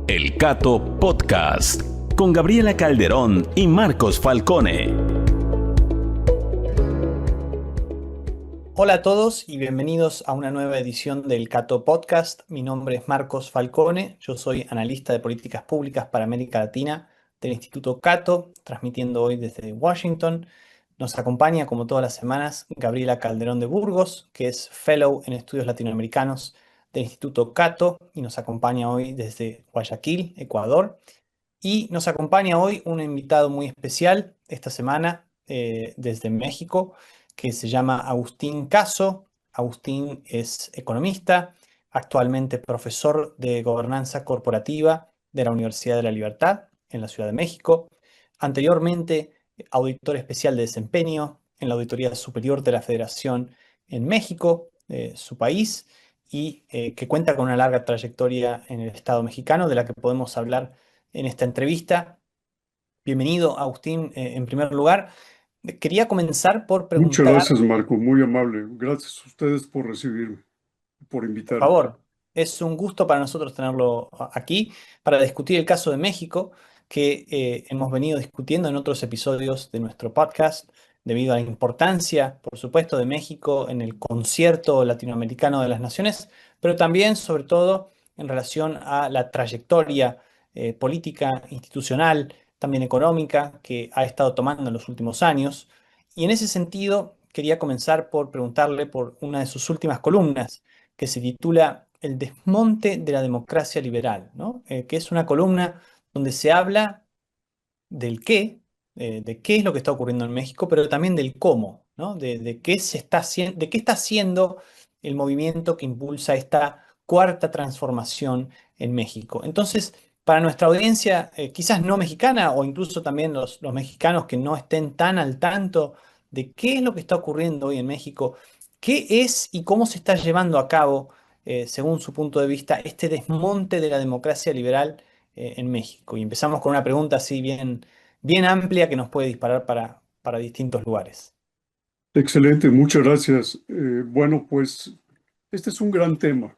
El Cato Podcast, con Gabriela Calderón y Marcos Falcone. Hola a todos y bienvenidos a una nueva edición del Cato Podcast. Mi nombre es Marcos Falcone, yo soy analista de políticas públicas para América Latina del Instituto Cato, transmitiendo hoy desde Washington. Nos acompaña, como todas las semanas, Gabriela Calderón de Burgos, que es Fellow en Estudios Latinoamericanos del Instituto Cato y nos acompaña hoy desde Guayaquil, Ecuador. Y nos acompaña hoy un invitado muy especial esta semana desde México, que se llama Agustín Caso. Agustín es economista, actualmente profesor de gobernanza corporativa de la Universidad de la Libertad en la Ciudad de México. Anteriormente, auditor especial de desempeño en la Auditoría Superior de la Federación en México, su país, y que cuenta con una larga trayectoria en el Estado mexicano, de la que podemos hablar en esta entrevista. Bienvenido, Agustín, en primer lugar. Quería comenzar por Muchas preguntar, gracias, Marco, muy amable. Gracias a ustedes por recibirme, por por invitarme. favor, es un gusto para nosotros tenerlo aquí para discutir el caso de México que hemos venido discutiendo en otros episodios de nuestro podcast, debido a la importancia, por supuesto, de México en el concierto latinoamericano de las naciones, pero también, sobre todo, en relación a la trayectoria política, institucional, también económica, que ha estado tomando en los últimos años. Y en ese sentido, quería comenzar por preguntarle por una de sus últimas columnas que se titula El desmonte de la democracia liberal, ¿no? Que es una columna donde se habla del qué, de qué es lo que está ocurriendo en México, pero también del cómo, ¿no? De qué se está haciendo, de qué está haciendo el movimiento que impulsa esta cuarta transformación en México. Entonces, para nuestra audiencia, quizás no mexicana, o incluso también los mexicanos que no estén tan al tanto de qué es lo que está ocurriendo hoy en México, qué es y cómo se está llevando a cabo, según su punto de vista, este desmonte de la democracia liberal en México. Y empezamos con una pregunta así bien amplia que nos puede disparar para distintos lugares. Excelente, muchas gracias. Bueno, pues este es un gran tema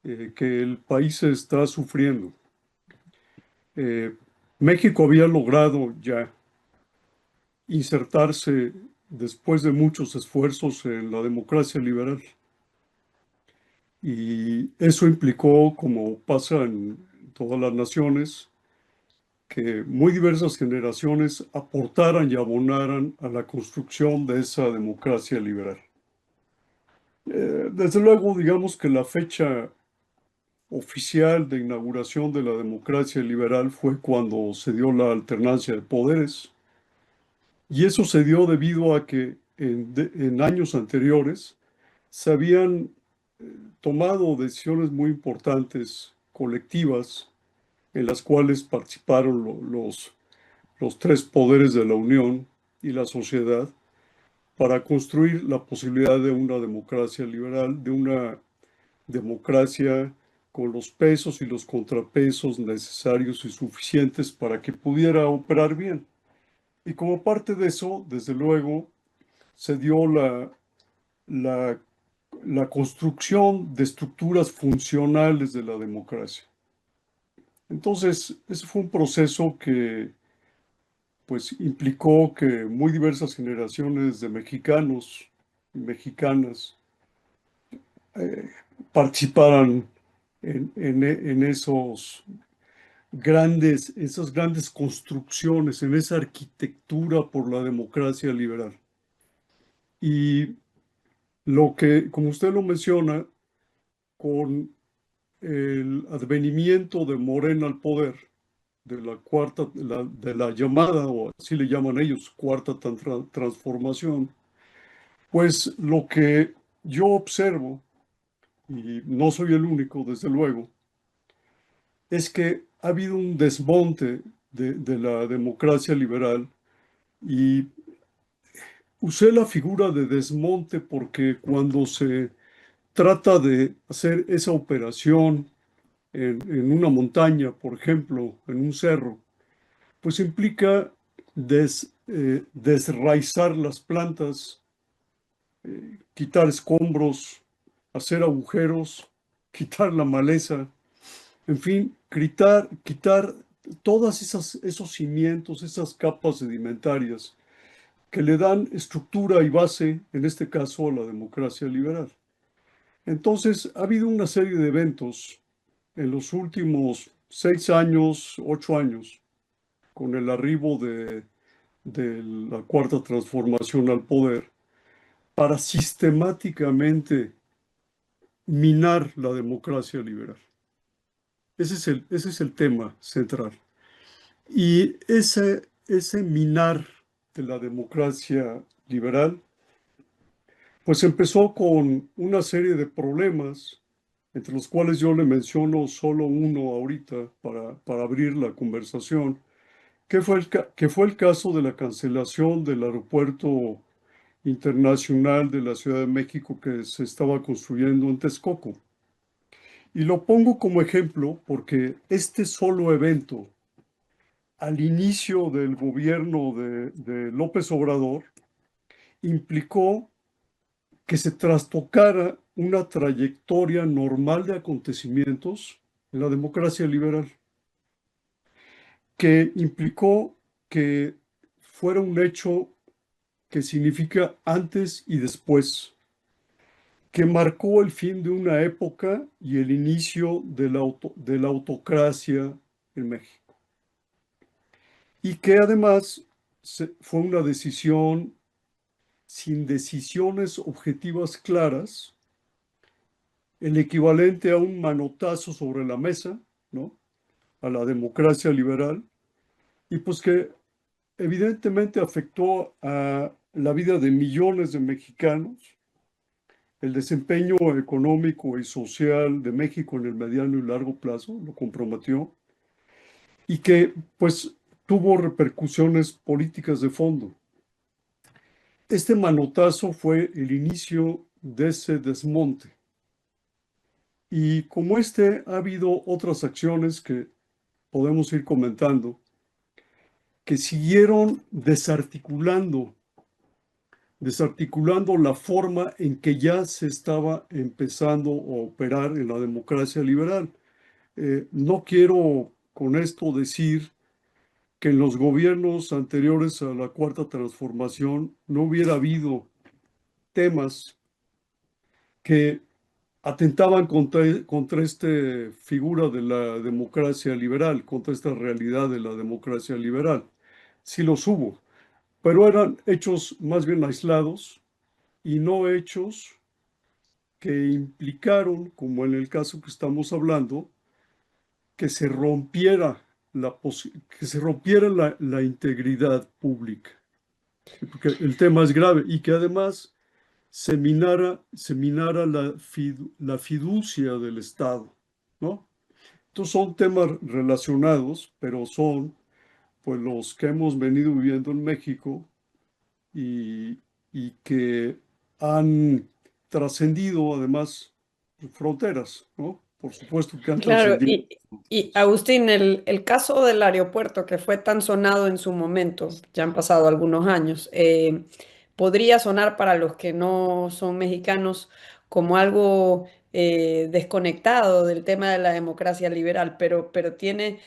que el país está sufriendo. Eh, México había logrado ya insertarse después de muchos esfuerzos en la democracia liberal y eso implicó, como pasa en todas las naciones, que muy diversas generaciones aportaran y abonaran a la construcción de esa democracia liberal. Desde luego, digamos que la fecha oficial de inauguración de la democracia liberal fue cuando se dio la alternancia de poderes, y eso se dio debido a que en años anteriores se habían tomado decisiones muy importantes, colectivas, en las cuales participaron los tres poderes de la Unión y la sociedad para construir la posibilidad de una democracia liberal, de una democracia con los pesos y los contrapesos necesarios y suficientes para que pudiera operar bien. Y como parte de eso, desde luego, se dio la, la construcción de estructuras funcionales de la democracia. Entonces, ese fue un proceso que pues implicó que muy diversas generaciones de mexicanos y mexicanas eh, participaran en esas grandes construcciones, en esa arquitectura por la democracia liberal. Y lo que, como usted lo menciona, con el advenimiento de Morena al poder, de la cuarta, de la llamada, o así le llaman ellos, cuarta transformación, pues lo que yo observo, y no soy el único, desde luego, es que ha habido un desmonte de la democracia liberal y usé la figura de desmonte porque cuando se trata de hacer esa operación en una montaña, por ejemplo, en un cerro, pues implica desraizar las plantas, quitar escombros, hacer agujeros, quitar la maleza. en fin, quitar todas esos cimientos, esas capas sedimentarias que le dan estructura y base, en este caso, a la democracia liberal. Entonces, ha habido una serie de eventos en los últimos 6 años, 8 años, con el arribo de la cuarta transformación al poder, para sistemáticamente minar la democracia liberal. Ese es el tema central. Y ese minar de la democracia liberal, pues empezó con una serie de problemas, entre los cuales yo le menciono solo uno ahorita para abrir la conversación, que fue el caso de la cancelación del aeropuerto internacional de la Ciudad de México que se estaba construyendo en Texcoco. Y lo pongo como ejemplo porque este solo evento, al inicio del gobierno de López Obrador, implicó que se trastocara una trayectoria normal de acontecimientos en la democracia liberal, que implicó que fuera un hecho que significa antes y después, que marcó el fin de una época y el inicio de la autocracia en México. Y que además fue una decisión sin decisiones objetivas claras, el equivalente a un manotazo sobre la mesa, ¿no? A la democracia liberal, y pues que evidentemente afectó a la vida de millones de mexicanos, el desempeño económico y social de México en el mediano y largo plazo lo comprometió, y que pues tuvo repercusiones políticas de fondo. Este manotazo fue el inicio de ese desmonte. Y como ha habido otras acciones que podemos ir comentando, que siguieron desarticulando la forma en que ya se estaba empezando a operar en la democracia liberal. No quiero con esto decir que en los gobiernos anteriores a la Cuarta Transformación no hubiera habido temas que atentaban contra esta figura de la democracia liberal, contra esta realidad de la democracia liberal. Sí los hubo, pero eran hechos más bien aislados y no hechos que implicaron, como en el caso que estamos hablando, que se rompiera la integridad pública, porque el tema es grave y que además se minara la fiducia del Estado, ¿no? Estos son temas relacionados, pero son pues los que hemos venido viviendo en México y, y que han trascendido además fronteras, ¿no? Por supuesto que han Claro, trascendido. y Agustín, el caso del aeropuerto que fue tan sonado en su momento, ya han pasado algunos años, podría sonar para los que no son mexicanos como algo desconectado del tema de la democracia liberal, pero tiene,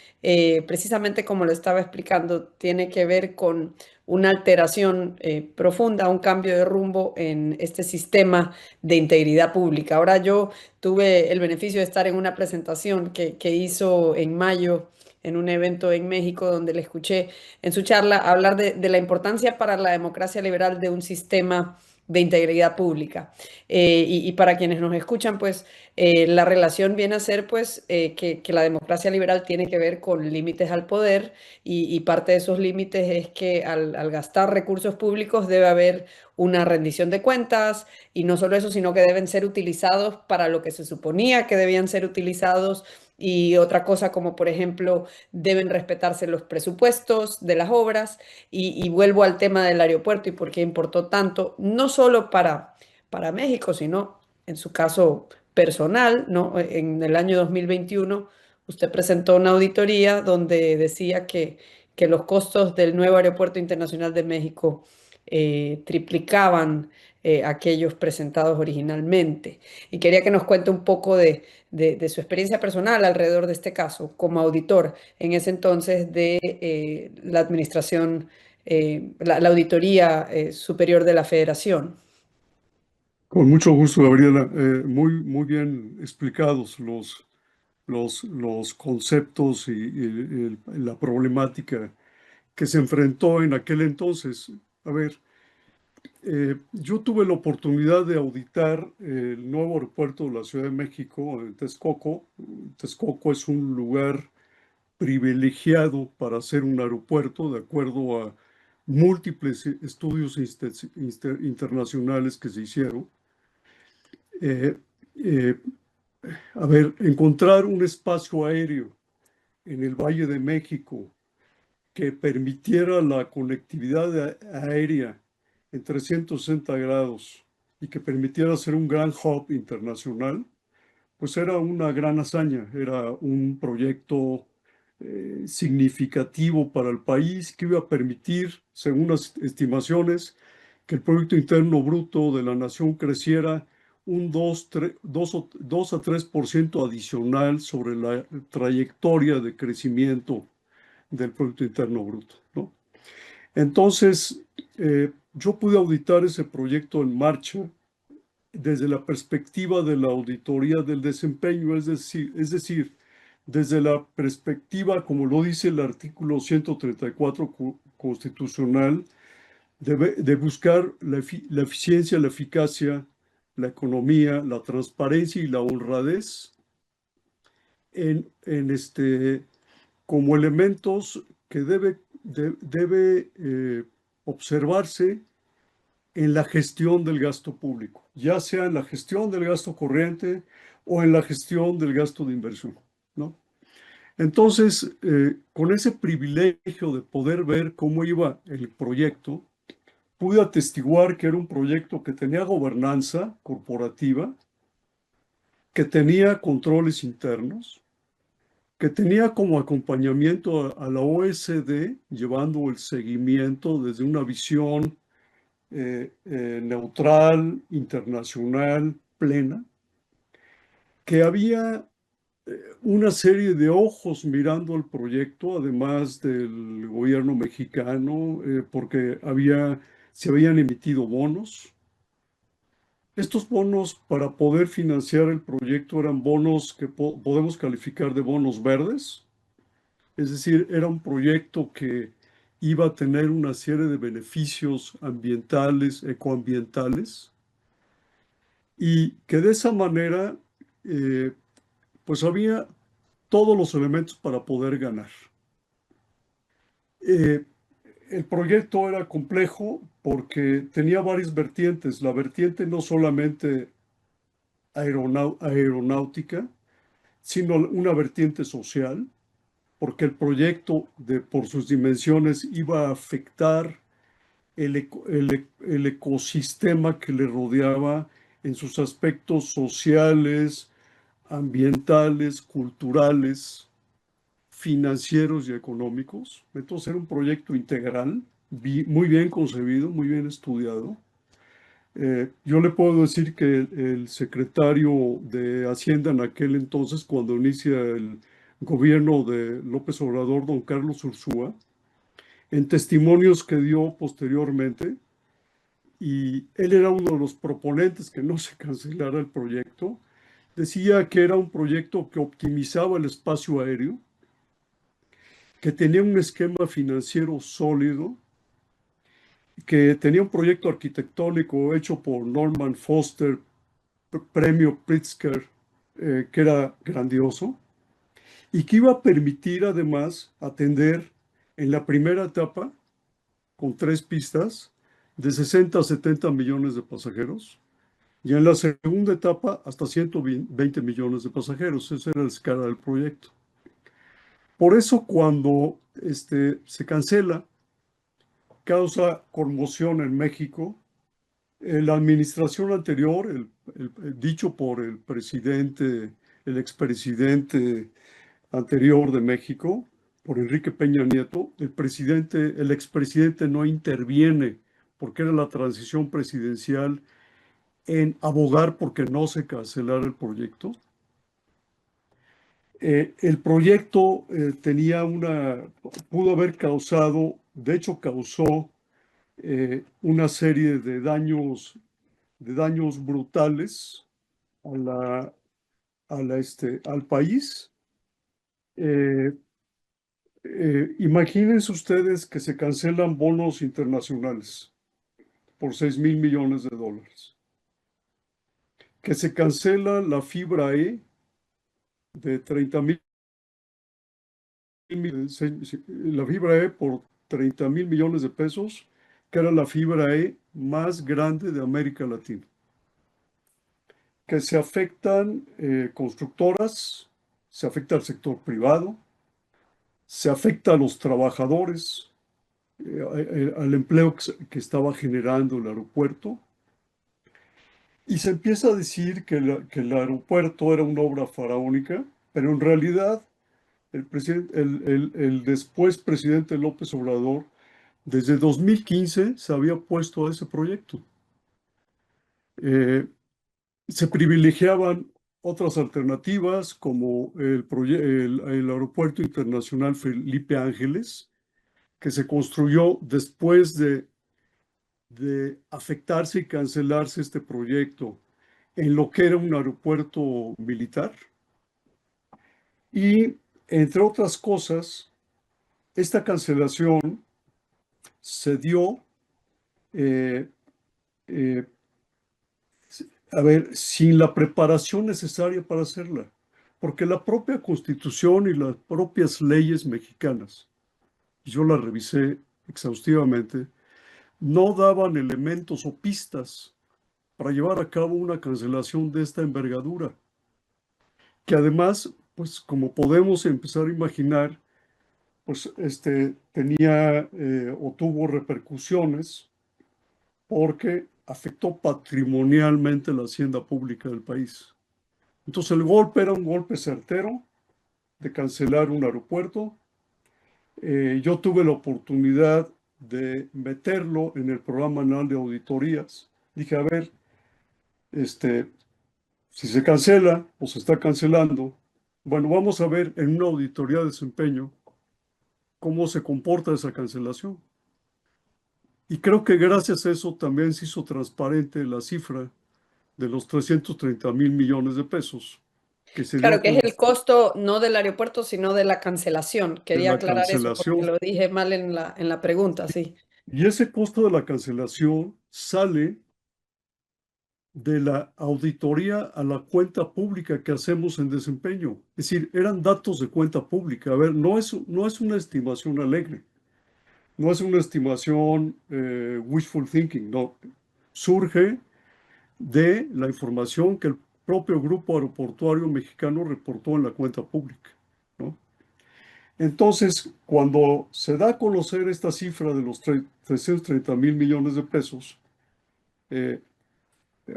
precisamente como lo estaba explicando, tiene que ver con una alteración profunda, un cambio de rumbo en este sistema de integridad pública. Ahora yo tuve el beneficio de estar en una presentación que hizo en mayo en un evento en México donde le escuché en su charla hablar de la importancia para la democracia liberal de un sistema de integridad pública. Y para quienes nos escuchan, pues la relación viene a ser pues que la democracia liberal tiene que ver con límites al poder y parte de esos límites es que al gastar recursos públicos debe haber una rendición de cuentas y no solo eso, sino que deben ser utilizados para lo que se suponía que debían ser utilizados y otra cosa como por ejemplo deben respetarse los presupuestos de las obras y vuelvo al tema del aeropuerto y por qué importó tanto, no solo para México, sino en su caso personal, ¿no? En el año 2021 usted presentó una auditoría donde decía que los costos del nuevo Aeropuerto Internacional de México triplicaban aquellos presentados originalmente. Y quería que nos cuente un poco de su experiencia personal alrededor de este caso, como auditor en ese entonces de la administración, la Auditoría Superior de la Federación. Con mucho gusto, Gabriela. Muy bien explicados los conceptos y la problemática que se enfrentó en aquel entonces. A ver, yo tuve la oportunidad de auditar el nuevo aeropuerto de la Ciudad de México, en Texcoco. Texcoco es un lugar privilegiado para hacer un aeropuerto, de acuerdo a múltiples estudios internacionales que se hicieron. Eh, eh, a ver, encontrar un espacio aéreo en el Valle de México que permitiera la conectividad aérea en 360 grados y que permitiera hacer un gran hub internacional, pues era una gran hazaña, era un proyecto significativo para el país que iba a permitir, según las estimaciones, que el Producto Interno Bruto de la nación creciera un 2 a 3% adicional sobre la trayectoria de crecimiento del Producto Interno Bruto, ¿no? Entonces, yo pude auditar ese proyecto en marcha desde la perspectiva de la auditoría del desempeño, es decir, desde la perspectiva, como lo dice el artículo 134 constitucional, de buscar la eficiencia, la eficacia, la economía, la transparencia y la honradez como elementos que debe observarse en la gestión del gasto público, ya sea en la gestión del gasto corriente o en la gestión del gasto de inversión, ¿no? Entonces, con ese privilegio de poder ver cómo iba el proyecto, pude atestiguar que era un proyecto que tenía gobernanza corporativa, que tenía controles internos, que tenía como acompañamiento a la OSD, llevando el seguimiento desde una visión neutral, internacional, plena, que había una serie de ojos mirando el proyecto, además del gobierno mexicano, porque se habían emitido bonos. Estos bonos, para poder financiar el proyecto, eran bonos que podemos calificar de bonos verdes, es decir, era un proyecto que iba a tener una serie de beneficios ambientales, ecoambientales, y que de esa manera, pues había todos los elementos para poder ganar. El proyecto era complejo porque tenía varias vertientes. La vertiente no solamente aeronáutica, sino una vertiente social, porque el proyecto, por sus dimensiones, iba a afectar el ecosistema que le rodeaba en sus aspectos sociales, ambientales, culturales, financieros y económicos. Entonces era un proyecto integral, muy bien concebido, muy bien estudiado. Yo le puedo decir que el secretario de Hacienda en aquel entonces, cuando inicia el gobierno de López Obrador, don Carlos Ursúa, en testimonios que dio posteriormente, y él era uno de los proponentes que no se cancelara el proyecto, decía que era un proyecto que optimizaba el espacio aéreo, que tenía un esquema financiero sólido, que tenía un proyecto arquitectónico hecho por Norman Foster, premio Pritzker, que era grandioso, y que iba a permitir además atender en la primera etapa, con 3 pistas, de 60 a 70 millones de pasajeros, y en la segunda etapa hasta 120 millones de pasajeros. Esa era la escala del proyecto. Por eso cuando se cancela, causa conmoción en México. La administración anterior, dicho por el presidente, el expresidente anterior de México, por Enrique Peña Nieto, el expresidente no interviene porque era la transición presidencial en abogar porque no se cancelara el proyecto. El proyecto pudo haber causado, de hecho causó una serie de daños brutales al país. Imagínense ustedes que se cancelan bonos internacionales por $6,000 millones, que se cancela la fibra E de 30,000, la fibra E por 30,000 millones de pesos, que era la fibra E más grande de América Latina, que se afectan constructoras, se afecta al sector privado, se afecta a los trabajadores, al empleo que estaba generando el aeropuerto, y se empieza a decir que el aeropuerto era una obra faraónica, pero en realidad el después presidente López Obrador, desde 2015 se había opuesto a ese proyecto. Se privilegiaban otras alternativas como el Aeropuerto Internacional Felipe Ángeles, que se construyó después de afectarse y cancelarse este proyecto en lo que era un aeropuerto militar. Y, entre otras cosas, esta cancelación se dio, eh, eh, sin la preparación necesaria para hacerla, porque la propia Constitución y las propias leyes mexicanas, yo las revisé exhaustivamente, no daban elementos o pistas para llevar a cabo una cancelación de esta envergadura, que además, pues como podemos empezar a imaginar, pues tenía o tuvo repercusiones porque afectó patrimonialmente la hacienda pública del país. Entonces el golpe era un golpe certero de cancelar un aeropuerto. Yo tuve la oportunidad de meterlo en el programa anual de auditorías. Dije, a ver, si se cancela o se está cancelando, bueno, vamos a ver en una auditoría de desempeño cómo se comporta esa cancelación. Y creo que gracias a eso también se hizo transparente la cifra de los 330 mil millones de pesos que se dio Claro a que es el conocer costo no del aeropuerto, sino de la cancelación. de Quería la aclarar eso porque cancelación. lo dije mal en la pregunta, sí. Y ese costo de la cancelación sale de la auditoría a la cuenta pública que hacemos en desempeño. Es decir, eran datos de cuenta pública. A ver, no es una estimación alegre, no es una estimación wishful thinking, no. Surge de la información que el propio Grupo Aeroportuario Mexicano reportó en la cuenta pública, ¿no? Entonces, cuando se da a conocer esta cifra de los 330 mil millones de pesos, eh,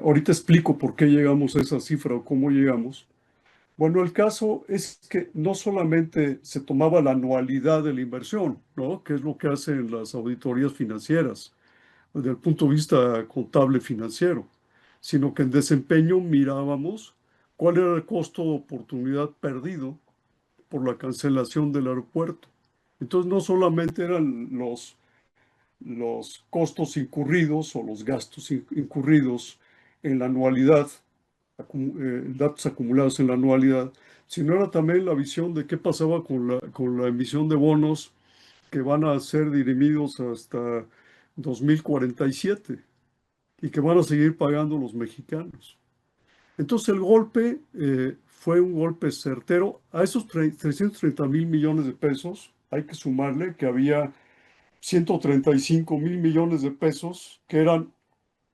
ahorita explico por qué llegamos a esa cifra o cómo llegamos. Bueno, el caso es que no solamente se tomaba la anualidad de la inversión, ¿no? Que es lo que hacen las auditorías financieras, desde el punto de vista contable financiero, sino que en desempeño mirábamos cuál era el costo de oportunidad perdido por la cancelación del aeropuerto. Entonces no solamente eran los costos incurridos o los gastos incurridos en la anualidad, datos acumulados en la anualidad, sino era también la visión de qué pasaba con la emisión de bonos que van a ser dirimidos hasta 2047 y que van a seguir pagando los mexicanos. Entonces el golpe fue un golpe certero. A esos 330 mil millones de pesos hay que sumarle que había 135 mil millones de pesos que eran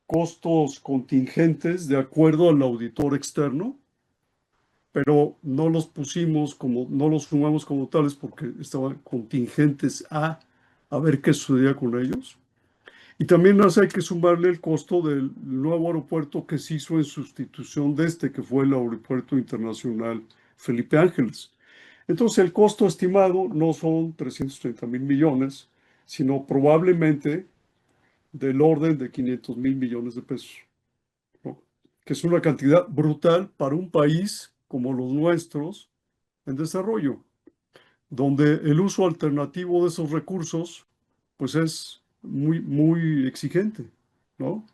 costos contingentes de acuerdo al auditor externo, pero no los no los sumamos como tales porque estaban contingentes a ver qué sucedía con ellos. Y también hay que sumarle el costo del nuevo aeropuerto que se hizo en sustitución de que fue el Aeropuerto Internacional Felipe Ángeles. Entonces, el costo estimado no son 330 mil millones, sino probablemente del orden de 500 mil millones de pesos, ¿no? que es una cantidad brutal para un país como los nuestros en desarrollo, donde el uso alternativo de esos recursos pues es muy, muy exigente, ¿no?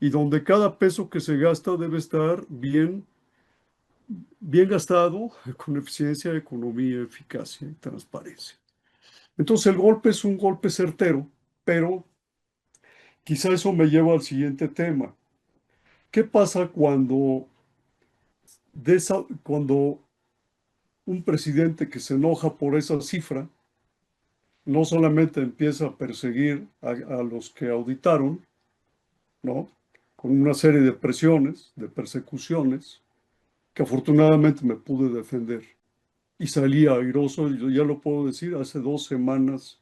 Y donde cada peso que se gasta debe estar bien gastado, con eficiencia, economía, eficacia y transparencia. Entonces el golpe es un golpe certero, pero quizá eso me lleva al siguiente tema. ¿Qué pasa cuando un presidente que se enoja por esa cifra no solamente empieza a perseguir a los que auditaron, ¿no? Con una serie de presiones, de persecuciones, que afortunadamente me pude defender y salí airoso, yo ya lo puedo decir, hace 2 semanas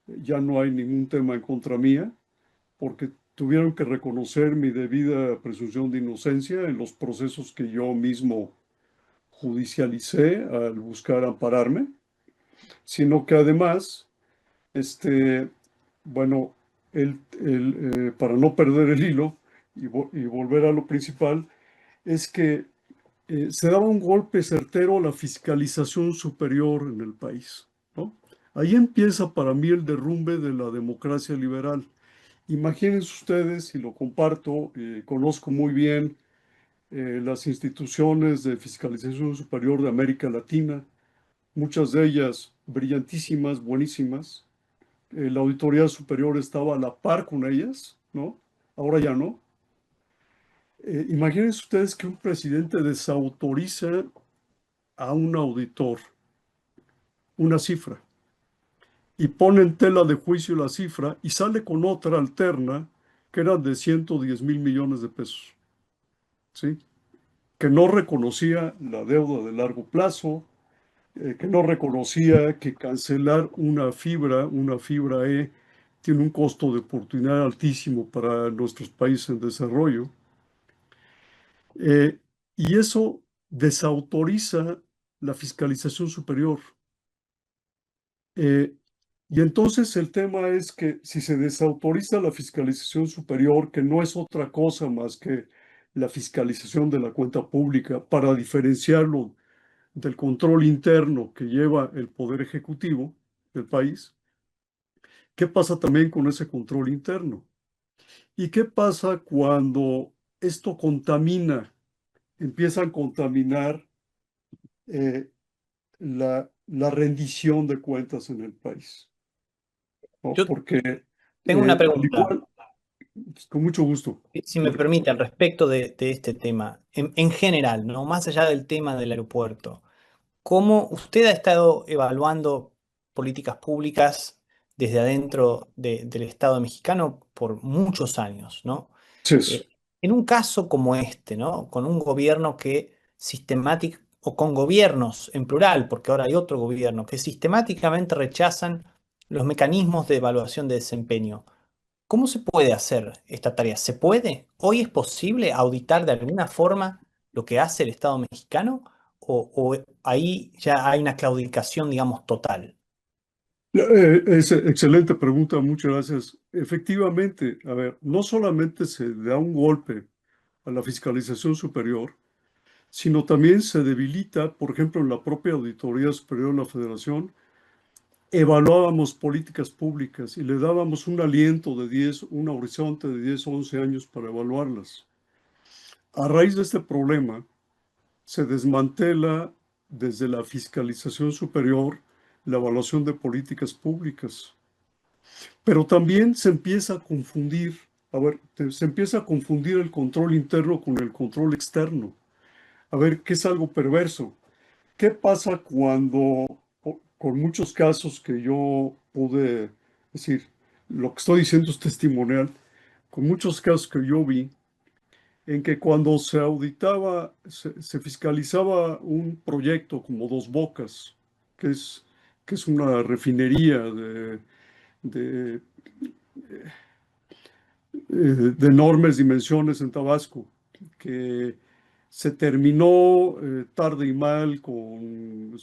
ya no hay ningún tema en contra mía, porque tuvieron que reconocer mi debida presunción de inocencia en los procesos que yo mismo judicialicé al buscar ampararme, sino que además, este, bueno, para no perder el hilo y volver a lo principal, es que se daba un golpe certero a la fiscalización superior en el país, ¿no? Ahí empieza para mí el derrumbe de la democracia liberal. Imagínense ustedes, y lo comparto, conozco muy bien las instituciones de fiscalización superior de América Latina, muchas de ellas brillantísimas, buenísimas. La Auditoría Superior estaba a la par con ellas, ¿no? Ahora ya no. Imagínense ustedes que un presidente desautoriza a un auditor una cifra y pone en tela de juicio la cifra y sale con otra alterna que era de 110 mil millones de pesos, ¿sí? Que no reconocía la deuda de largo plazo, que no reconocía que cancelar una fibra E, tiene un costo de oportunidad altísimo para nuestros países en desarrollo. Eh, y eso desautoriza la fiscalización superior. Eh, y entonces el tema es que si se desautoriza la fiscalización superior, que no es otra cosa más que la fiscalización de la cuenta pública para diferenciarlo del control interno que lleva el Poder Ejecutivo del país, ¿qué pasa también con ese control interno? ¿Y qué pasa cuando esto empieza a contaminar eh, la rendición de cuentas en el país? ¿No? Yo Porque tengo una al pregunta, igual, con mucho gusto. si me permite, al respecto de este tema, en general, ¿no? Más allá del tema del aeropuerto. ¿Cómo usted ha estado evaluando políticas públicas desde adentro del Estado mexicano por muchos años, ¿no? Sí, Eh, en un caso como este, ¿no? Con un gobierno que sistemáticamente, o con gobiernos en plural, porque ahora hay otro gobierno, que sistemáticamente rechazan los mecanismos de evaluación de desempeño. ¿Cómo se puede hacer esta tarea? ¿Se puede? ¿Hoy es posible auditar de alguna forma lo que hace el Estado mexicano? ¿O ahí ya hay una claudicación, digamos, total? es excelente pregunta, muchas gracias. Efectivamente, a ver, no solamente se da un golpe a la fiscalización superior, sino también se debilita, por ejemplo, en la propia Auditoría Superior de la Federación, evaluábamos políticas públicas y le dábamos un aliento de 10, un horizonte de 10 o 11 años para evaluarlas. A raíz de este problema, se desmantela desde la fiscalización superior la evaluación de políticas públicas, pero también se empieza a confundir, se empieza a confundir el control interno con el control externo. A ver, ¿qué es algo perverso? ¿Qué pasa con muchos casos que yo pude decir, lo que estoy diciendo es testimonial, con muchos casos que yo vi, en que cuando se auditaba, se fiscalizaba un proyecto como Dos Bocas, que es, que es una refinería de, de enormes dimensiones en Tabasco, que se terminó tarde y mal, con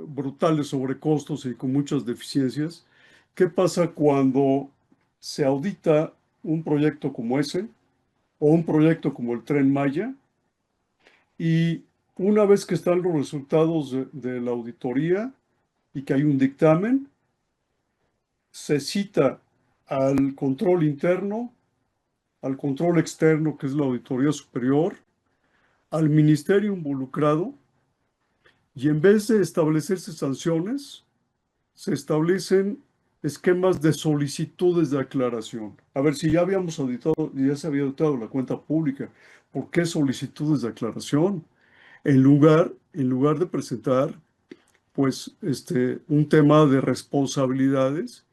brutales sobrecostos y con muchas deficiencias. ¿Qué pasa cuando se audita un proyecto como ese o un proyecto como el Tren Maya, y una vez que están los resultados de la auditoría y que hay un dictamen, se cita al control interno, al control externo, que es la auditoría superior, al ministerio involucrado, y en vez de establecerse sanciones, se establecen esquemas de solicitudes de aclaración. A ver, si ya habíamos auditado, ya se había auditado la cuenta pública, ¿por qué solicitudes de aclaración? En lugar de presentar, pues, un tema de responsabilidades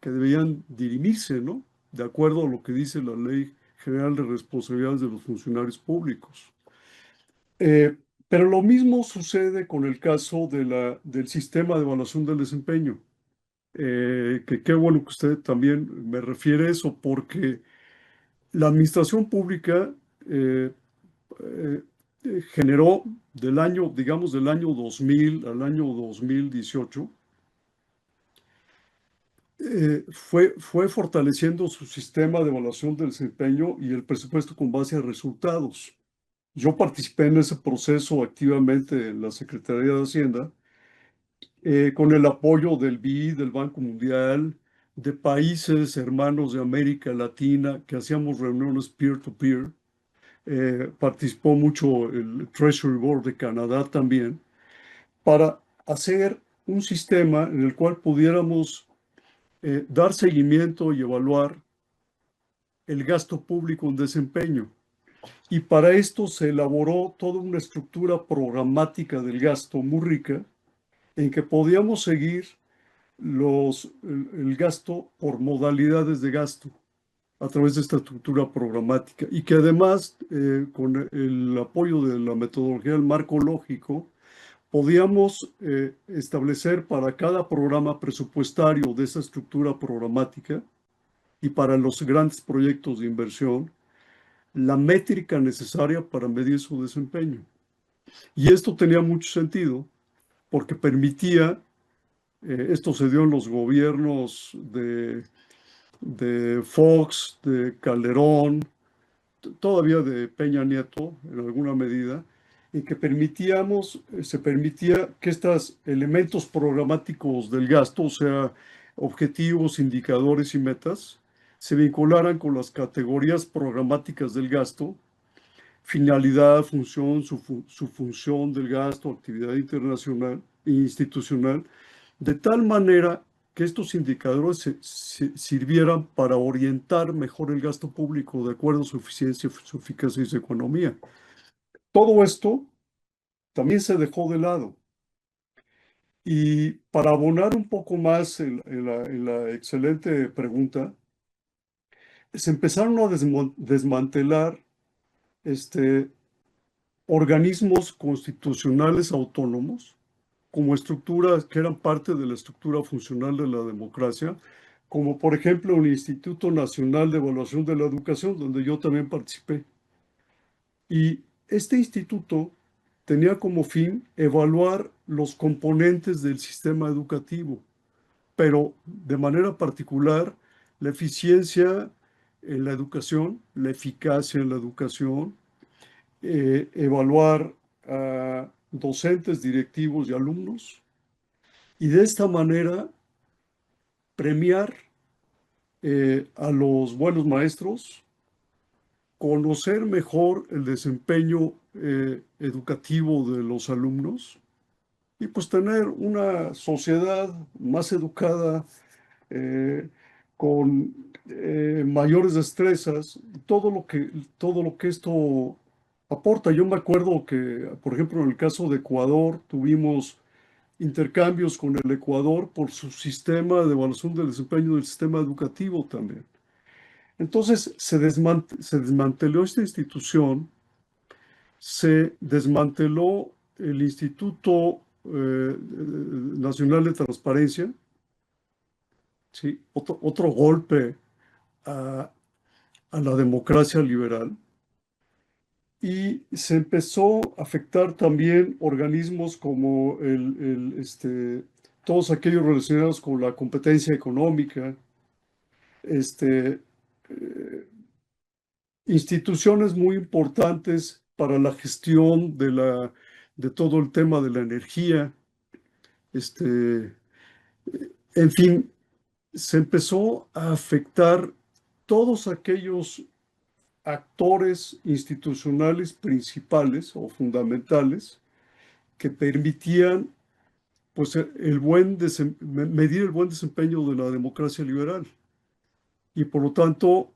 que debían dirimirse, ¿no? De acuerdo a lo que dice la Ley General de Responsabilidades de los Funcionarios Públicos. Eh, pero lo mismo sucede con el caso del sistema de evaluación del desempeño. Que qué bueno que usted también me refiere a eso, porque la administración pública eh, eh, generó digamos, del año 2000 al año 2018, fue fortaleciendo su sistema de evaluación del desempeño y el presupuesto con base a resultados. Yo participé en ese proceso activamente en la Secretaría de Hacienda, con el apoyo del BID, del Banco Mundial, de países hermanos de América Latina, que hacíamos reuniones peer-to-peer. Participó mucho el Treasury Board de Canadá también, para hacer un sistema en el cual pudiéramos dar seguimiento y evaluar el gasto público en desempeño. Y para esto se elaboró toda una estructura programática del gasto muy rica, en que podíamos seguir el gasto por modalidades de gasto a través de esta estructura programática, y que además, con el apoyo de la metodología del marco lógico, podíamos establecer para cada programa presupuestario de esa estructura programática y para los grandes proyectos de inversión la métrica necesaria para medir su desempeño. Y esto tenía mucho sentido porque permitía, esto se dio en los gobiernos de Fox, de Calderón, todavía de Peña Nieto en alguna medida, en que se permitía que estos elementos programáticos del gasto, o sea, objetivos, indicadores y metas, se vincularan con las categorías programáticas del gasto: finalidad, función, su función del gasto, actividad internacional e institucional, de tal manera que estos indicadores sirvieran para orientar mejor el gasto público de acuerdo a su eficiencia, su eficacia y su economía. Todo esto también se dejó de lado. Y para abonar un poco más en la excelente pregunta, se empezaron a desmantelar organismos constitucionales autónomos como estructuras que eran parte de la estructura funcional de la democracia, como por ejemplo el Instituto Nacional de Evaluación de la Educación, donde yo también participé. Y este instituto tenía como fin evaluar los componentes del sistema educativo, pero de manera particular la eficiencia en la educación, la eficacia en la educación, evaluar a docentes, directivos y alumnos, y de esta manera premiar a los buenos maestros, conocer mejor el desempeño educativo de los alumnos, y pues tener una sociedad más educada, eh, con mayores destrezas, todo lo que esto aporta. Yo me acuerdo que, por ejemplo, en el caso de Ecuador, tuvimos intercambios con el Ecuador por su sistema de evaluación del desempeño del sistema educativo también. Entonces, se desmanteló esta institución, se desmanteló el Instituto Nacional de Transparencia, ¿sí? Otro golpe a, a la democracia liberal. Y se empezó a afectar también organismos como todos aquellos relacionados con la competencia económica, este, eh, instituciones muy importantes para la gestión de todo el tema de la energía. En fin, se empezó a afectar todos aquellos actores institucionales principales o fundamentales que permitían pues, medir el buen desempeño de la democracia liberal y por lo tanto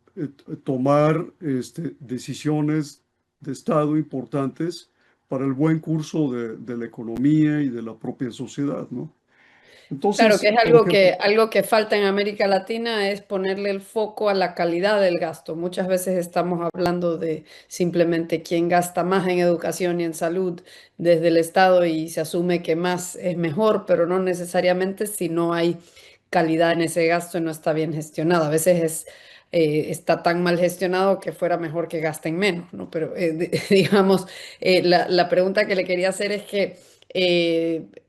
tomar decisiones de Estado importantes para el buen curso de la economía y de la propia sociedad, ¿no? Claro que Entonces, es por ejemplo, algo que falta en América Latina es ponerle el foco a la calidad del gasto. Muchas veces estamos hablando de simplemente quién gasta más en educación y en salud desde el Estado y se asume que más es mejor, pero no necesariamente si no hay calidad en ese gasto y no está bien gestionado. A veces está tan mal gestionado que fuera mejor que gasten menos, ¿no? Pero digamos, la pregunta que le quería hacer es que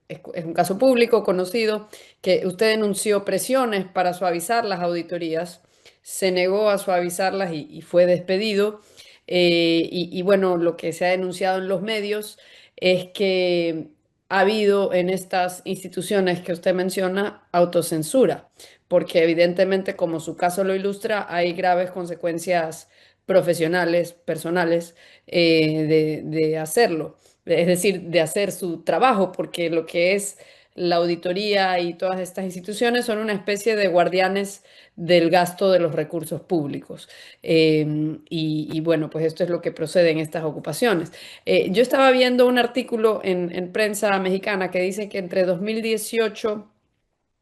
es un caso público conocido que usted denunció presiones para suavizar las auditorías, se negó a suavizarlas y fue despedido. Y bueno, lo que se ha denunciado en los medios es que ha habido en estas instituciones que usted menciona autocensura, porque evidentemente, como su caso lo ilustra, hay graves consecuencias profesionales, personales, de hacerlo, es decir, de hacer su trabajo, porque lo que es la auditoría y todas estas instituciones son una especie de guardianes del gasto de los recursos públicos. Y bueno, pues esto es lo que procede en estas ocupaciones. Yo estaba viendo un artículo en prensa mexicana que dice que entre 2018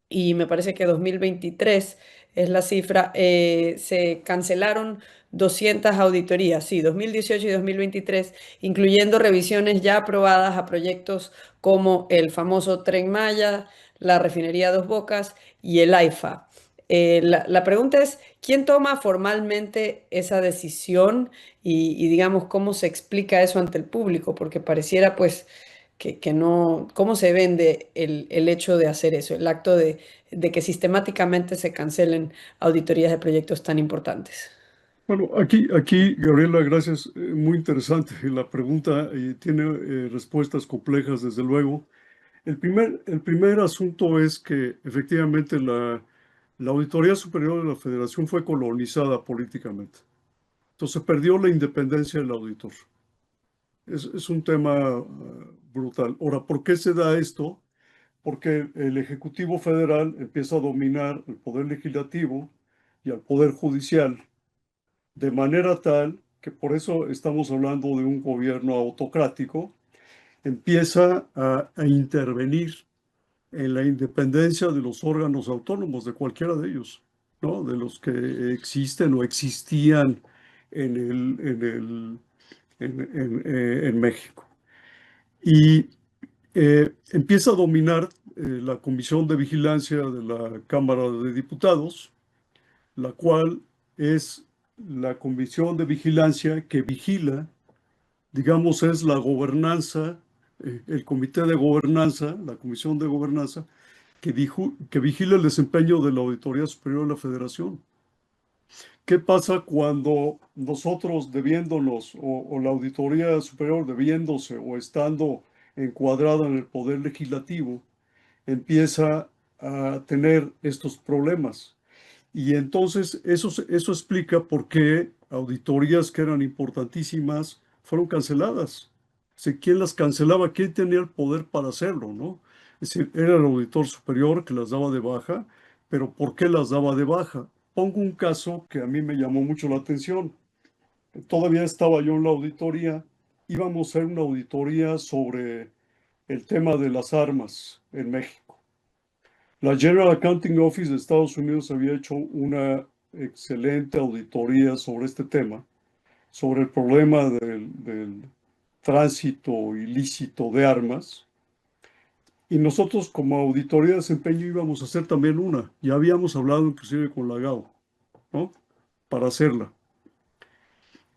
y me parece que 2023 es la cifra, se cancelaron 200 auditorías, sí, 2018 y 2023, incluyendo revisiones ya aprobadas a proyectos como el famoso Tren Maya, la refinería Dos Bocas y el AIFA. La pregunta es, ¿quién toma formalmente esa decisión y digamos cómo se explica eso ante el público? Porque pareciera pues que no, ¿cómo se vende el hecho de hacer eso, el acto de que sistemáticamente se cancelen auditorías de proyectos tan importantes? bueno, aquí, Gabriela, gracias. Muy interesante la pregunta y tiene respuestas complejas, desde luego. El primer asunto es que efectivamente la Auditoría Superior de la Federación fue colonizada políticamente. Entonces perdió la independencia del auditor. Es un tema brutal. Ahora, ¿por qué se da esto? Porque el Ejecutivo Federal empieza a dominar el Poder Legislativo y al Poder Judicial de manera tal que por eso estamos hablando de un gobierno autocrático, empieza a intervenir en la independencia de los órganos autónomos, de cualquiera de ellos, ¿no? De los que existen o existían en en México. Y empieza a dominar la Comisión de Vigilancia de la Cámara de Diputados, la cual es la comisión de vigilancia que vigila, digamos, es la gobernanza, el comité de gobernanza, la comisión de gobernanza, que vigila el desempeño de la Auditoría Superior de la Federación. ¿Qué pasa cuando nosotros debiéndonos o la Auditoría Superior debiéndose o estando encuadrada en el Poder Legislativo empieza a tener estos problemas? Y entonces eso explica por qué auditorías que eran importantísimas fueron canceladas. O sea, ¿quién las cancelaba? ¿Quién tenía el poder para hacerlo, no? Es decir, era el auditor superior que las daba de baja, pero ¿por qué las daba de baja? Pongo un caso que a mí me llamó mucho la atención. Todavía estaba yo en la auditoría, íbamos a hacer una auditoría sobre el tema de las armas en México. La General Accounting Office de Estados Unidos había hecho una excelente auditoría sobre este tema, sobre el problema del tránsito ilícito de armas. Y nosotros como auditoría de desempeño íbamos a hacer también una. Ya habíamos hablado inclusive con la GAO, ¿no? Para hacerla.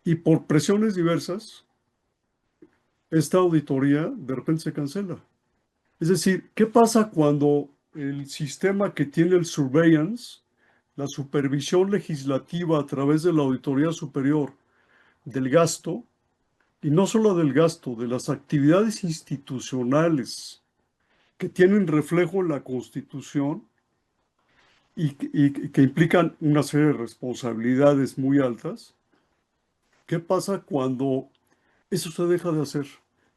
Y por presiones diversas, esta auditoría de repente se cancela. Es decir, ¿qué pasa cuando el sistema que tiene el surveillance, la supervisión legislativa a través de la Auditoría Superior, del gasto, y no solo del gasto, de las actividades institucionales que tienen reflejo en la Constitución y que implican una serie de responsabilidades muy altas. ¿Qué pasa cuando eso se deja de hacer?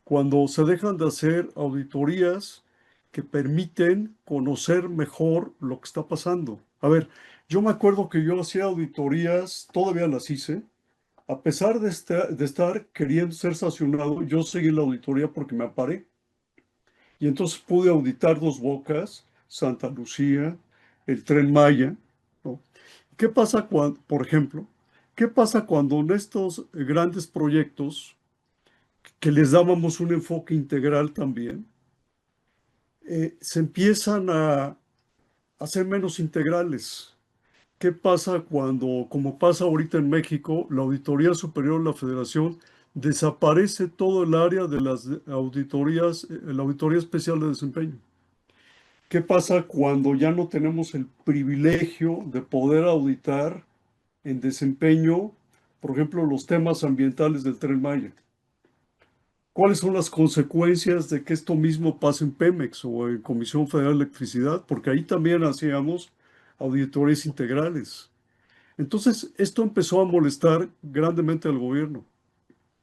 Cuando se dejan de hacer auditorías que permiten conocer mejor lo que está pasando. A ver, yo me acuerdo que yo hacía auditorías, todavía las hice, a pesar de estar queriendo ser sancionado, yo seguí la auditoría porque me amparé. Y entonces pude auditar Dos Bocas, Santa Lucía, el Tren Maya, ¿no? ¿Qué pasa cuando, por ejemplo, qué pasa cuando en estos grandes proyectos, que les dábamos un enfoque integral también, se empiezan a hacer menos integrales? ¿Qué pasa cuando, como pasa ahorita en México, la Auditoría Superior de la Federación desaparece todo el área de las auditorías, la Auditoría Especial de Desempeño? ¿Qué pasa cuando ya no tenemos el privilegio de poder auditar en desempeño, por ejemplo, los temas ambientales del Tren Maya? ¿Cuáles son las consecuencias de que esto mismo pase en Pemex o en Comisión Federal de Electricidad? Porque ahí también hacíamos auditorías integrales. Entonces, esto empezó a molestar grandemente al gobierno.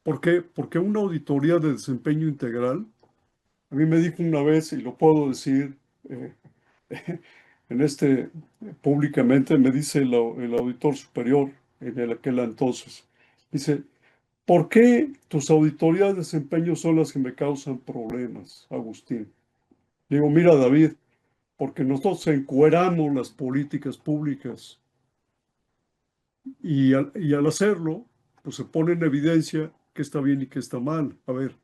¿Por qué? Porque una auditoría de desempeño integral, a mí me dijo una vez, y lo puedo decir eh, en públicamente, me dice el auditor superior en aquel entonces, dice, ¿por qué tus auditorías de desempeño son las que me causan problemas, Agustín? Digo, mira, David, porque nosotros encueramos las políticas públicas y al hacerlo, pues se pone en evidencia qué está bien y qué está mal. A ver,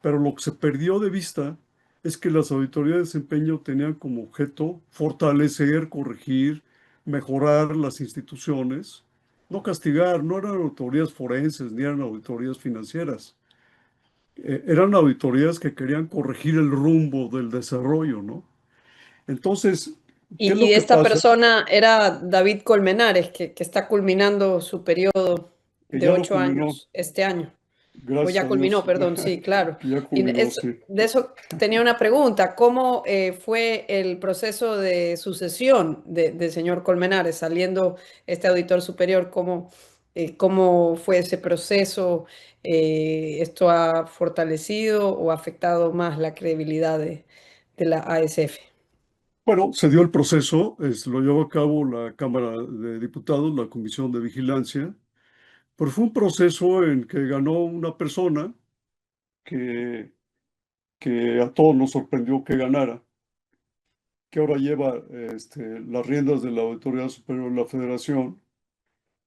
pero lo que se perdió de vista es que las auditorías de desempeño tenían como objeto fortalecer, corregir, mejorar las instituciones, no castigar. No eran auditorías forenses ni eran auditorías financieras. Eran auditorías que querían corregir el rumbo del desarrollo, ¿no? Entonces, ¿qué es Y lo que esta pasa? persona era David Colmenares, que está culminando su periodo Que de ya lo ocho culminó, años este año. O gracias ya a culminó, Dios, perdón, sí, claro. que ya Y culminó, sí. de eso tenía una pregunta. ¿Cómo fue el proceso de sucesión del señor Colmenares saliendo este auditor superior? ¿Cómo fue ese proceso? ¿Esto ha fortalecido o afectado más la credibilidad de la ASF? Bueno, se dio el proceso, lo llevó a cabo la Cámara de Diputados, la Comisión de Vigilancia, pero fue un proceso en que ganó una persona que, que a todos nos sorprendió que ganara, que ahora lleva las riendas de la Auditoría Superior de la Federación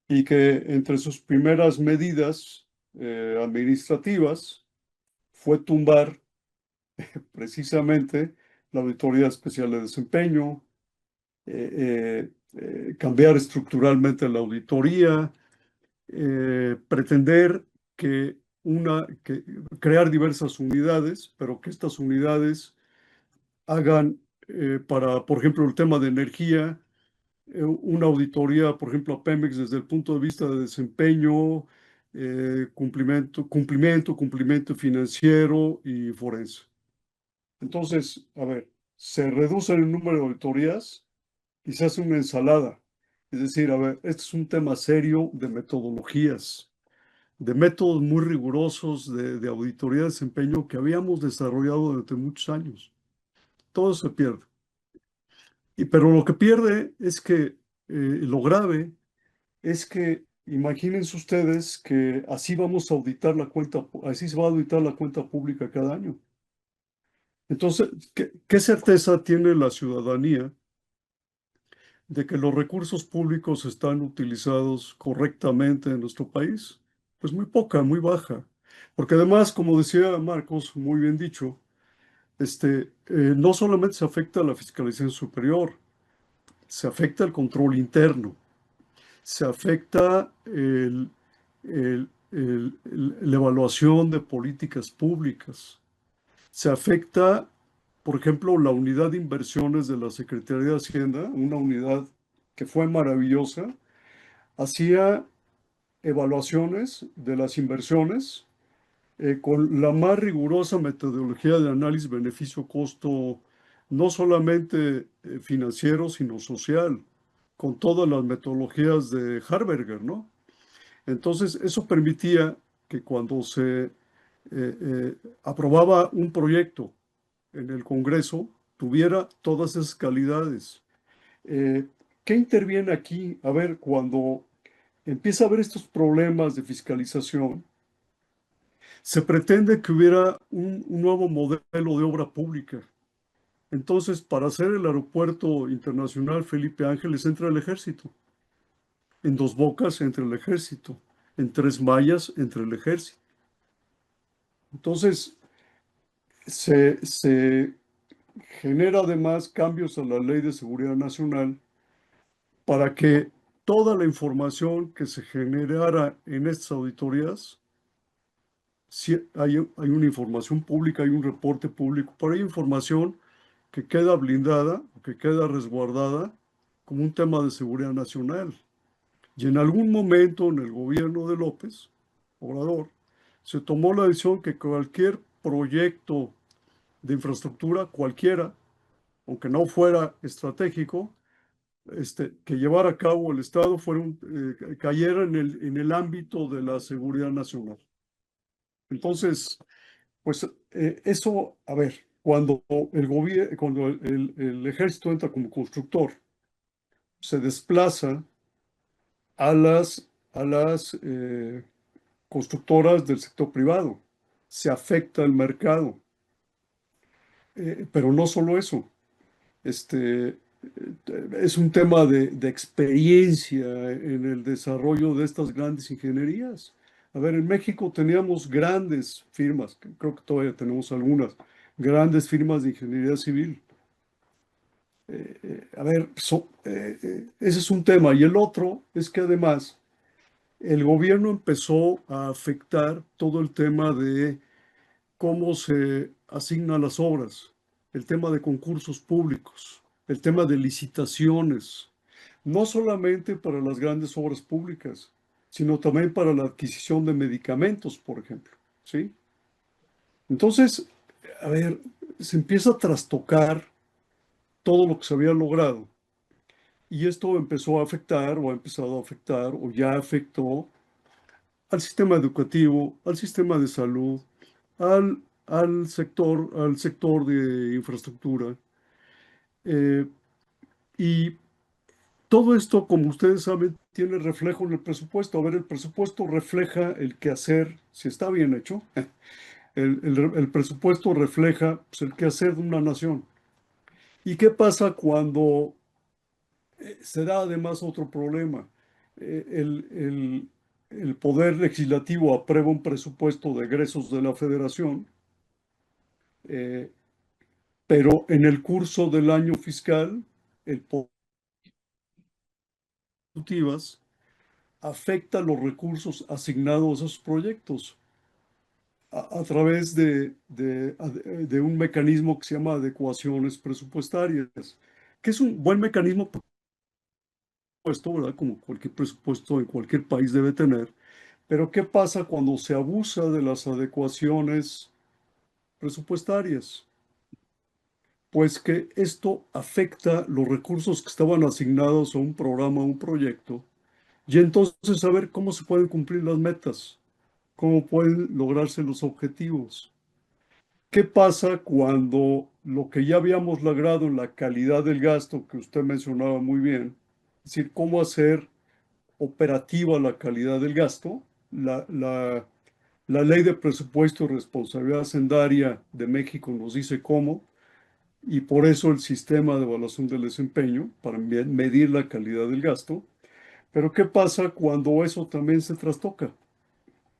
y que entre sus primeras medidas administrativas fue tumbar precisamente la Auditoría Especial de Desempeño, cambiar estructuralmente la auditoría, pretender que que crear diversas unidades, pero que estas unidades hagan por ejemplo, el tema de energía, una auditoría, por ejemplo, a Pemex desde el punto de vista de desempeño, cumplimiento financiero y forense. Entonces, a ver, se reduce el número de auditorías y se hace una ensalada. Es decir, a ver, este es un tema serio de metodologías, de métodos muy rigurosos de auditoría de desempeño que habíamos desarrollado durante muchos años. Todo se pierde. Pero lo que pierde es que lo grave es que imagínense ustedes que así vamos a auditar así se va a auditar la cuenta pública cada año. Entonces, ¿qué certeza tiene la ciudadanía de que los recursos públicos están utilizados correctamente en nuestro país? Pues muy poca, muy baja. Porque además, como decía Marcos, muy bien dicho, no solamente se afecta a la fiscalización superior, se afecta el control interno, se afecta la evaluación de políticas públicas, se afecta, por ejemplo, la unidad de inversiones de la Secretaría de Hacienda, una unidad que fue maravillosa, hacía evaluaciones de las inversiones con la más rigurosa metodología de análisis beneficio-costo, no solamente financiero, sino social, con todas las metodologías de Harberger, ¿no? Entonces, eso permitía que cuando se aprobaba un proyecto en el Congreso, tuviera todas esas calidades. Eh, ¿Qué interviene aquí? A ver, cuando empieza a haber estos problemas de fiscalización, se pretende que hubiera un nuevo modelo de obra pública. Entonces, para hacer el aeropuerto internacional Felipe Ángeles entra el ejército. En Dos Bocas entra el ejército. En Tres Mayas entra el ejército. Entonces, se genera además cambios a la Ley de Seguridad Nacional para que toda la información que se generara en estas auditorías, si hay una información pública, hay un reporte público, pero hay información que queda blindada o que queda resguardada como un tema de seguridad nacional. Y en algún momento en el gobierno de López Obrador se tomó la decisión que cualquier proyecto de infraestructura, cualquiera, aunque no fuera estratégico, que llevara a cabo el Estado cayera en el ámbito de la seguridad nacional. Entonces, pues eso, a ver, cuando el ejército entra como constructor, se desplaza a las constructoras del sector privado, se afecta el mercado. Pero no solo eso, es un tema de experiencia en el desarrollo de estas grandes ingenierías. A ver, en México teníamos grandes firmas, creo que todavía tenemos algunas, grandes firmas de ingeniería civil. A ver, ese es un tema. Y el otro es que además el gobierno empezó a afectar todo el tema de cómo se asignan las obras, el tema de concursos públicos, el tema de licitaciones, no solamente para las grandes obras públicas, sino también para la adquisición de medicamentos, por ejemplo, ¿sí? Entonces, a ver, se empieza a trastocar todo lo que se había logrado y esto empezó a afectar o ha empezado a afectar o ya afectó al sistema educativo, al sistema de salud, al sector de infraestructura. Eh, y todo esto, como ustedes saben, tiene reflejo en el presupuesto. A ver, el presupuesto refleja el quehacer, si está bien hecho, el presupuesto refleja pues, el quehacer de una nación. ¿Y qué pasa cuando se da además otro problema? El Poder Legislativo aprueba un presupuesto de egresos de la Federación, eh, pero en el curso del año fiscal, el Poder Ejecutivo afecta los recursos asignados a esos proyectos a través de un mecanismo que se llama adecuaciones presupuestarias, que es un buen mecanismo, por supuesto, ¿verdad? Como cualquier presupuesto en cualquier país debe tener. Pero ¿qué pasa cuando se abusa de las adecuaciones presupuestarias? Pues que esto afecta los recursos que estaban asignados a un programa, a un proyecto, y entonces saber cómo se pueden cumplir las metas, cómo pueden lograrse los objetivos. ¿Qué pasa cuando lo que ya habíamos logrado en la calidad del gasto, que usted mencionaba muy bien, es decir, cómo hacer operativa la calidad del gasto? La Ley de Presupuesto y Responsabilidad Hacendaria de México nos dice cómo, y por eso el sistema de evaluación del desempeño, para medir la calidad del gasto. Pero ¿qué pasa cuando eso también se trastoca?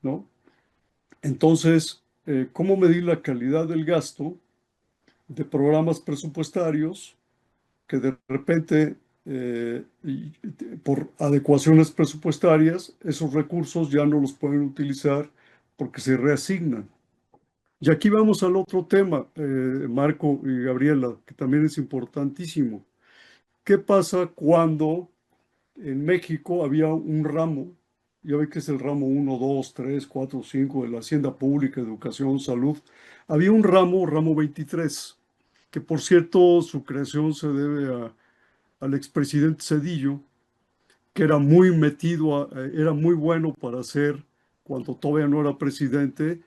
¿No? Entonces, ¿cómo medir la calidad del gasto de programas presupuestarios que de repente, por adecuaciones presupuestarias, esos recursos ya no los pueden utilizar porque se reasignan? Y aquí vamos al otro tema, Marco y Gabriela, que también es importantísimo. ¿Qué pasa cuando en México había un ramo ya ve que es el ramo 1, 2, 3, 4, 5 de la Hacienda Pública, Educación, Salud. Había un ramo 23, que por cierto su creación se debe al expresidente Zedillo, que era muy metido, era muy bueno para hacer, cuando todavía no era presidente,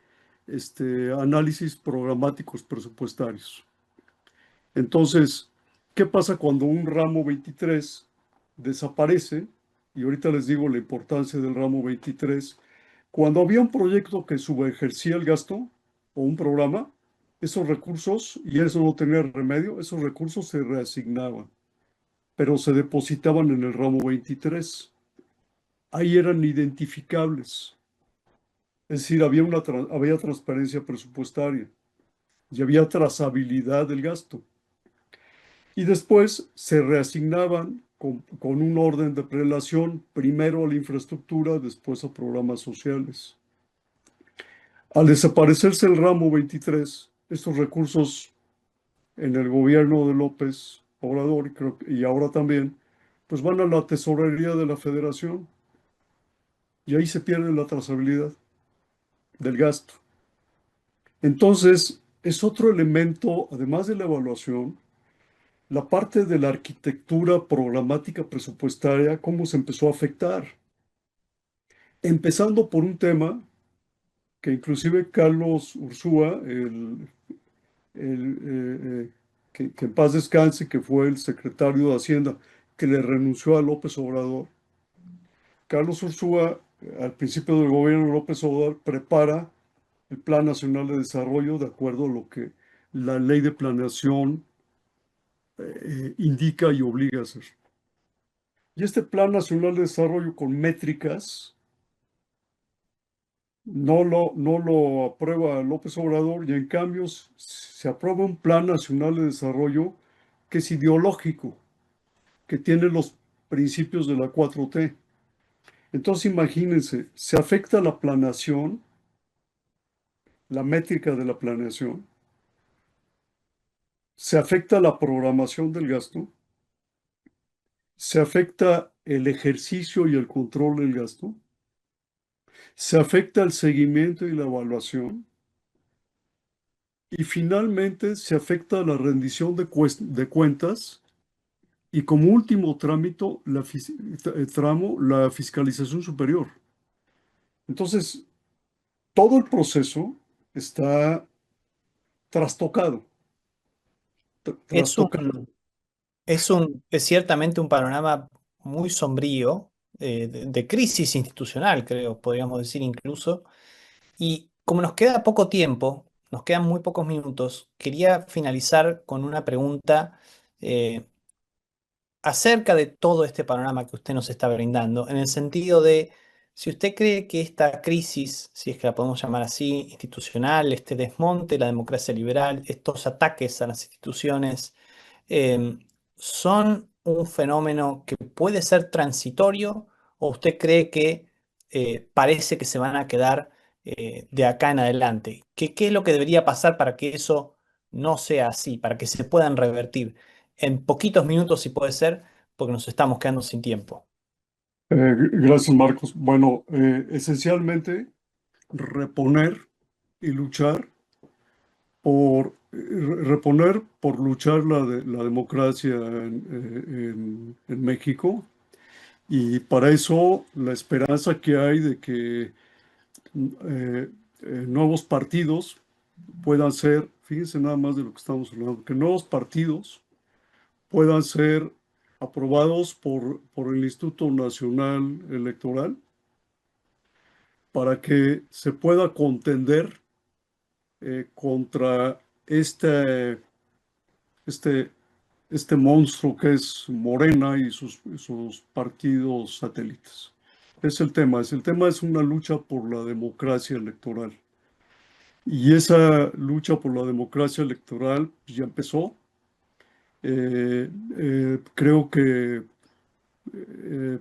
análisis programáticos presupuestarios. Entonces, ¿qué pasa cuando un ramo 23 desaparece? Y ahorita les digo la importancia del ramo 23. Cuando había un proyecto que subejercía el gasto o un programa, esos recursos, y eso no tenía remedio, esos recursos se reasignaban, pero se depositaban en el ramo 23. Ahí eran identificables. Es decir, había transparencia presupuestaria y había trazabilidad del gasto. Y después se reasignaban con un orden de prelación, primero a la infraestructura, después a programas sociales. Al desaparecerse el ramo 23, estos recursos en el gobierno de López Obrador, y ahora también, pues van a la tesorería de la Federación y ahí se pierde la trazabilidad del gasto. Entonces, es otro elemento, además de la evaluación, la parte de la arquitectura programática presupuestaria, cómo se empezó a afectar. Empezando por un tema que inclusive Carlos Ursúa, que en paz descanse, que fue el secretario de Hacienda, que le renunció a López Obrador. Carlos Ursúa, al principio del gobierno de López Obrador, prepara el Plan Nacional de Desarrollo de acuerdo a lo que la ley de planeación indica y obliga a hacer. Y este Plan Nacional de Desarrollo con métricas no lo aprueba López Obrador y en cambio se aprueba un Plan Nacional de Desarrollo que es ideológico, que tiene los principios de la 4T. Entonces imagínense, se afecta la planeación, la métrica de la planeación, se afecta la programación del gasto, se afecta el ejercicio y el control del gasto, se afecta el seguimiento y la evaluación, y finalmente se afecta la rendición de cuentas y como último tramo, la fiscalización superior. Entonces, todo el proceso está trastocado, Es trastocado. es ciertamente un panorama muy sombrío, de crisis institucional, creo, podríamos decir incluso. Y como nos queda poco tiempo, nos quedan muy pocos minutos, quería finalizar con una pregunta eh, acerca de todo este panorama que usted nos está brindando, en el sentido de si usted cree que esta crisis, si es que la podemos llamar así, institucional, este desmonte de la democracia liberal, estos ataques a las instituciones, eh, son un fenómeno que puede ser transitorio, o usted cree que parece que se van a quedar de acá en adelante. ¿Qué es lo que debería pasar para que eso no sea así, para que se puedan revertir? En poquitos minutos, si puede ser, porque nos estamos quedando sin tiempo. Gracias, Marcos. Bueno, esencialmente reponer y luchar reponer por luchar la democracia en México. Y para eso la esperanza que hay de que nuevos partidos puedan ser, fíjense nada más de lo que estamos hablando, que nuevos partidos puedan ser aprobados por el Instituto Nacional Electoral para que se pueda contender contra este, este monstruo que es Morena y sus partidos satélites. El tema es una lucha por la democracia electoral. Y esa lucha por la democracia electoral ya empezó. Creo que eh,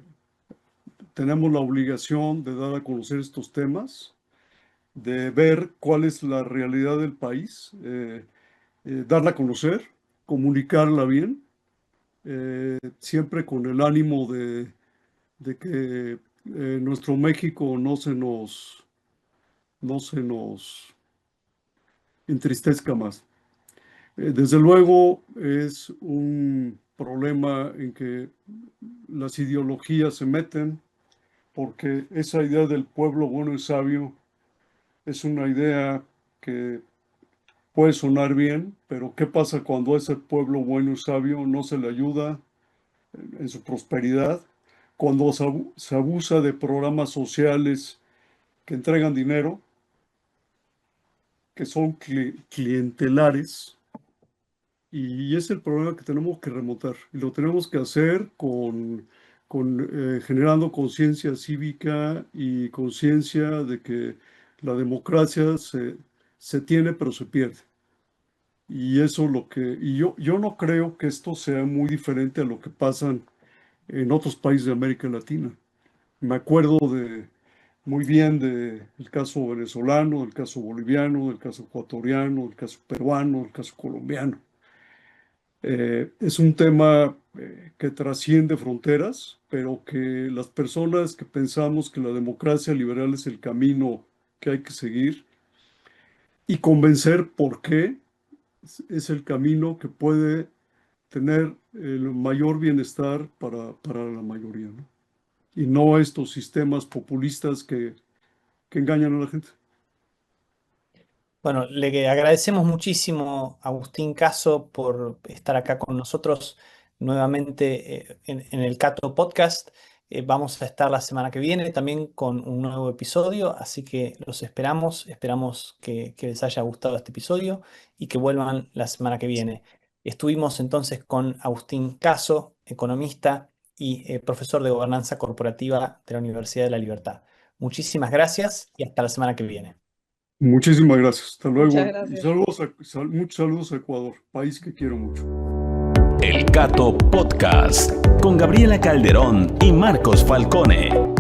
tenemos la obligación de dar a conocer estos temas, de ver cuál es la realidad del país, darla a conocer, comunicarla bien, siempre con el ánimo de que nuestro México no se nos entristezca más. Desde luego es un problema en que las ideologías se meten, porque esa idea del pueblo bueno y sabio es una idea que puede sonar bien, pero ¿qué pasa cuando a ese pueblo bueno y sabio no se le ayuda en su prosperidad? Cuando se abusa de programas sociales que entregan dinero, que son clientelares, y es el problema que tenemos que remontar. Y lo tenemos que hacer generando conciencia cívica y conciencia de que la democracia se tiene, pero se pierde. Y eso yo no creo que esto sea muy diferente a lo que pasa en otros países de América Latina. Me acuerdo muy bien del caso venezolano, del caso boliviano, del caso ecuatoriano, del caso peruano, del caso colombiano. Es un tema que trasciende fronteras, pero que las personas que pensamos que la democracia liberal es el camino que hay que seguir y convencer por qué es el camino que puede tener el mayor bienestar para la mayoría, ¿no? Y no estos sistemas populistas que engañan a la gente. Bueno, le agradecemos muchísimo a Agustín Caso por estar acá con nosotros nuevamente en el Cato Podcast. Vamos a estar la semana que viene también con un nuevo episodio, así que los esperamos. Esperamos que les haya gustado este episodio y que vuelvan la semana que viene. Estuvimos entonces con Agustín Caso, economista y profesor de gobernanza corporativa de la Universidad de la Libertad. Muchísimas gracias y hasta la semana que viene. Muchísimas gracias. Hasta Muchas luego. Y gracias. muchos saludos a Ecuador, país que quiero mucho. El Cato Podcast con Gabriela Calderón y Marcos Falcone.